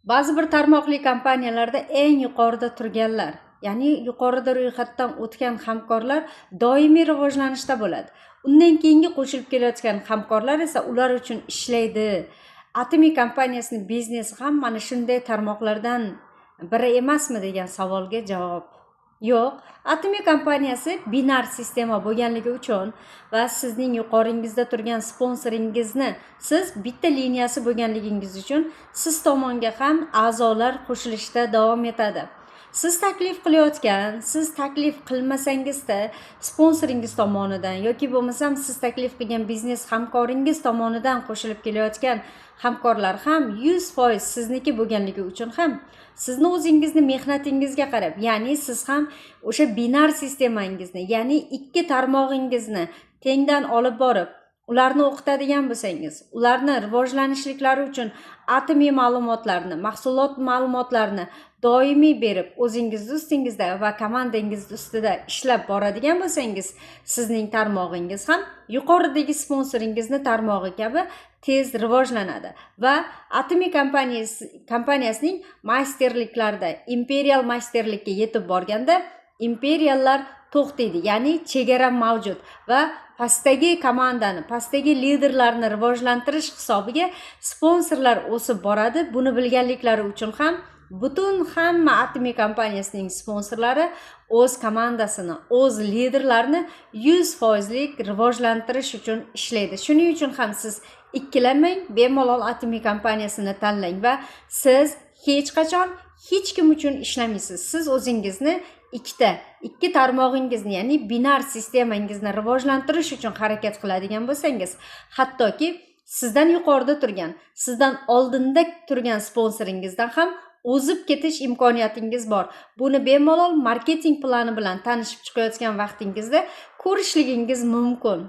Ba'zi bir tarmoqli kompaniyalarda eng yuqorida turganlar, ya'ni yuqorida ro'yxatdan o'tgan hamkorlar doimiy rivojlanishda bo'ladi. Undan keyingi qo'shilib kelayotgan hamkorlar esa ular uchun ishlaydi. Atomiy kompaniyasining biznesi ham mana shunday tarmoqlardan biri emasmi degan savolga javob yo'q. Atomiy kompaniyasi binar sistema bo'lganligi uchun va sizning yuqoringizda turgan sponsoringizni siz bitta liniyasi bo'lganligingiz uchun siz tomonga ham a'zolar qo'shilishda davom etadi. Siz taklif qilayotgan, siz taklif qilmasangizda sponsoringiz tomonidan yoki bo'lmasam siz taklif qilgan biznes hamkoringiz tomonidan qo'shilib kelayotgan hamkorlar ham 100% sizniki bo'lganligi uchun ham sizni o'zingizni mehnatingizga qarab, ya'ni siz ham o'sha binar sistemangizni, ya'ni ikki tarmog'ingizni tengdan olib borib ularni o'qitadigan bo'lsangiz, ularni rivojlanishliklari uchun atomiy ma'lumotlarni, mahsulot ma'lumotlarini doimiy berib, o'zingizni ustingizda va komandangiz ustida ishlab boradigan bo'lsangiz, sizning tarmog'ingiz ham yuqoridagi sponsoringizni tarmog'i kabi tez rivojlanadi va atomiy kompaniyasining masterliklarida imperial masterlikka yetib borganda imperiallar to'xtaydi, ya'ni chegara mavjud va pastdagi komandani, pastdagi liderlarni rivojlantirish hisobiga sponsorlar o'sib boradi. Buni bilganliklari uchun ham butun hamma atomiy kompaniyasining sponsorlari o'z komandasini, o'z liderlarini 100%lik rivojlantirish uchun ishlaydi. Shuning uchun ham siz ikkilanmang, bemalol atomiy kompaniyasini tanlang va siz hech qachon hech kim uchun ishlamaysiz. Siz o'zingizni ikki tarmog'ingizni, ya'ni binar sistemangizni rivojlantirish uchun harakat qiladigan bo'lsangiz, hattoki sizdan yuqorida turgan, sizdan oldinda turgan sponsoringizdan ham o'zib ketish imkoniyatingiz bor. Buni bemalol marketing plani bilan tanishib chiqayotgan vaqtingizda ko'rishligingiz mumkin.